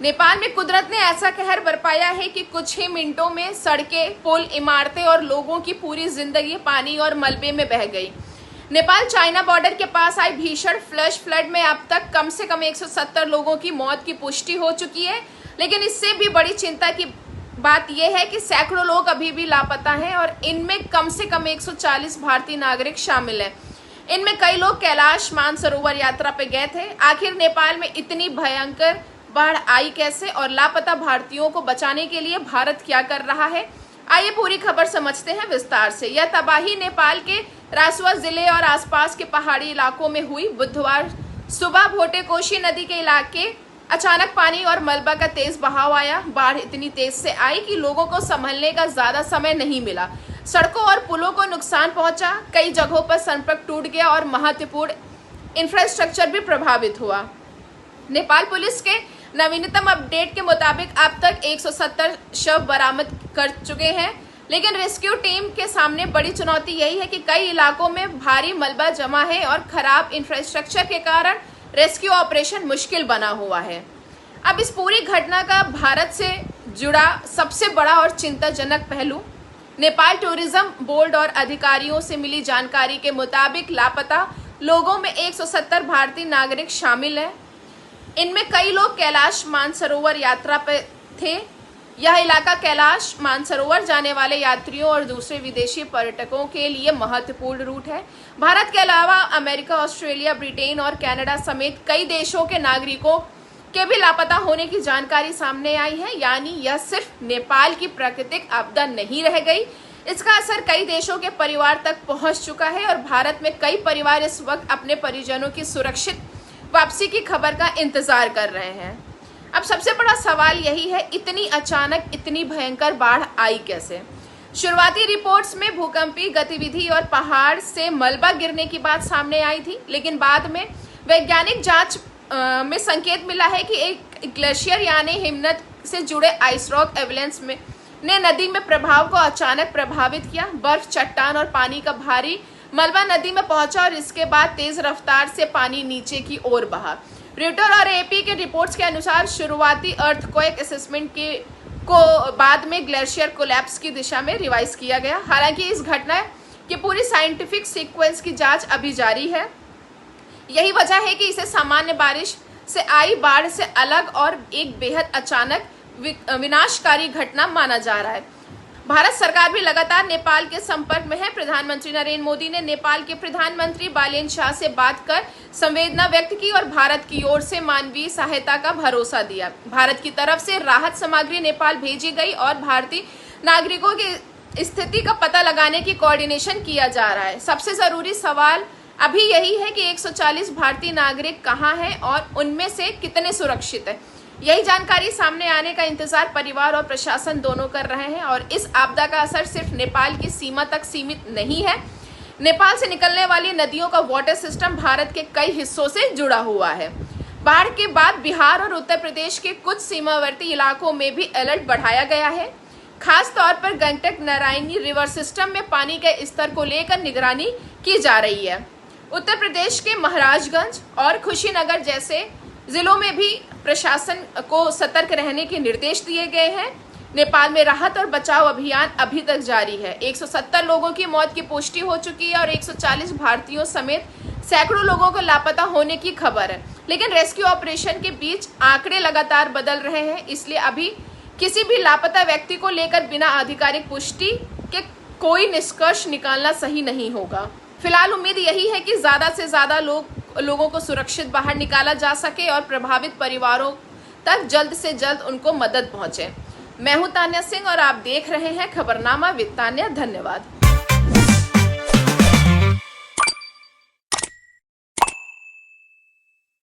नेपाल में कुदरत ने ऐसा कहर बरपाया है कि कुछ ही मिनटों में सड़कें, पुल, इमारतें और लोगों की पूरी जिंदगी पानी और मलबे में बह गई। नेपाल चाइना बॉर्डर के पास आई भीषण फ्लैश फ्लड में अब तक कम से कम 170 लोगों की मौत की पुष्टि हो चुकी है। लेकिन इससे भी बड़ी चिंता की बात यह है कि सैकड़ों लोग अभी भी लापता हैं और इनमें कम से कम 140 भारतीय नागरिक शामिल हैं। इनमें कई लोग कैलाश मानसरोवर यात्रा पे गए थे। आखिर नेपाल में इतनी भयंकर बाढ़ आई कैसे और लापता भारतीयों को बचाने के लिए भारत क्या कर रहा है, आइए पूरी खबर समझते हैं विस्तार से। यह तबाही नेपाल के रासुआ जिले और आसपास के पहाड़ी इलाकों में हुई। बुधवार सुबह भोटेकोशी नदी के इलाके अचानक पानी और मलबा का तेज बहाव आया। बाढ़ इतनी तेज से आई कि लोगों को संभलने का ज्यादा समय नहीं मिला। सड़कों और पुलों को नुकसान पहुंचा, कई जगहों पर संपर्क टूट गया और महत्वपूर्ण इंफ्रास्ट्रक्चर भी प्रभावित हुआ। नेपाल पुलिस के नवीनतम अपडेट के मुताबिक अब तक 170 शव बरामद कर चुके हैं। लेकिन रेस्क्यू टीम के सामने बड़ी चुनौती यही है कि कई इलाकों में भारी मलबा जमा है और खराब इंफ्रास्ट्रक्चर के कारण रेस्क्यू ऑपरेशन मुश्किल बना हुआ है। अब इस पूरी घटना का भारत से जुड़ा सबसे बड़ा और चिंताजनक पहलू, नेपाल टूरिज्म बोर्ड और अधिकारियों से मिली जानकारी के मुताबिक लापता लोगों में 170 भारतीय नागरिक शामिल हैं। इनमें कई लोग कैलाश मानसरोवर यात्रा पर थे। यह इलाका कैलाश मानसरोवर जाने वाले यात्रियों और दूसरे विदेशी पर्यटकों के लिए महत्वपूर्ण रूट है। भारत के अलावा अमेरिका, ऑस्ट्रेलिया, ब्रिटेन और कनाडा समेत कई देशों के नागरिकों के भी लापता होने की जानकारी सामने आई है। यानी यह सिर्फ नेपाल की प्राकृतिक आपदा नहीं रह गई, इसका असर कई देशों के परिवार तक पहुंच चुका है और भारत में कई परिवार इस वक्त अपने परिजनों की सुरक्षित वापसी की खबर का इंतजार कर रहे हैं। अब सबसे बड़ा सवाल यही है, इतनी अचानक इतनी भयंकर बाढ़ आई कैसे? शुरुआती रिपोर्ट्स में भूकंपीय गतिविधि और पहाड़ से मलबा गिरने की बात सामने आई थी, लेकिन बाद में वैज्ञानिक जांच में संकेत मिला है कि एक ग्लेशियर यानी हिमनद से जुड़े आइस रॉक एवलेंस में ने नदी में प्रभाव को अचानक प्रभावित किया। बर्फ, चट्टान और पानी का भारी मलबा नदी में पहुंचा और इसके बाद तेज रफ्तार से पानी नीचे की ओर बहा। रॉयटर और एपी के रिपोर्ट्स के अनुसार शुरुआती अर्थक्वेक असेसमेंट को बाद में ग्लेशियर कोलैप्स की दिशा में रिवाइज किया गया। हालांकि इस घटना की पूरी साइंटिफिक सीक्वेंस की जांच अभी जारी है। यही वजह है कि इसे सामान्य बारिश से आई बाढ़ से अलग और एक बेहद अचानक विनाशकारी घटना माना जा रहा है। भारत सरकार भी लगातार नेपाल के संपर्क में है। प्रधानमंत्री नरेंद्र मोदी ने नेपाल के प्रधानमंत्री बालेन शाह से बात कर संवेदना व्यक्त की और भारत की ओर से मानवीय सहायता का भरोसा दिया। भारत की तरफ से राहत सामग्री नेपाल भेजी गई और भारतीय नागरिकों की स्थिति का पता लगाने की कोऑर्डिनेशन किया जा रहा है। सबसे जरूरी सवाल अभी यही है कि 140 भारतीय नागरिक कहाँ हैं और उनमें से कितने सुरक्षित हैं। यही जानकारी सामने आने का इंतजार परिवार और प्रशासन दोनों कर रहे हैं और इस आपदा का असर सिर्फ नेपाल की सीमा तक सीमित नहीं है। नेपाल से निकलने वाली नदियों का वाटर सिस्टम भारत के कई हिस्सों से जुड़ा हुआ है। बाढ़ के बाद बिहार और उत्तर प्रदेश के कुछ सीमावर्ती इलाकों में भी अलर्ट बढ़ाया गया है। खास तौर पर गंडक नारायणी रिवर सिस्टम में पानी के स्तर को लेकर निगरानी की जा रही है। उत्तर प्रदेश के महाराजगंज और कुशीनगर जैसे जिलों में भी प्रशासन को सतर्क रहने के निर्देश दिए गए हैं। नेपाल में राहत और बचाव अभियान अभी तक जारी है। 170 लोगों की मौत की पुष्टि हो चुकी है और 140 भारतीयों समेत सैकड़ों लोगों को लापता होने की खबर है। लेकिन रेस्क्यू ऑपरेशन के बीच आंकड़े लगातार बदल रहे हैं, इसलिए अभी किसी भी लापता व्यक्ति को लेकर बिना आधिकारिक पुष्टि के कोई निष्कर्ष निकालना सही नहीं होगा। फिलहाल उम्मीद यही है कि ज्यादा से ज्यादा लोगों को सुरक्षित बाहर निकाला जा सके और प्रभावित परिवारों तक जल्द से जल्द उनको मदद पहुंचे। मैं हूं तान्या सिंह और आप देख रहे हैं खबरनामा विद तान्या। धन्यवाद।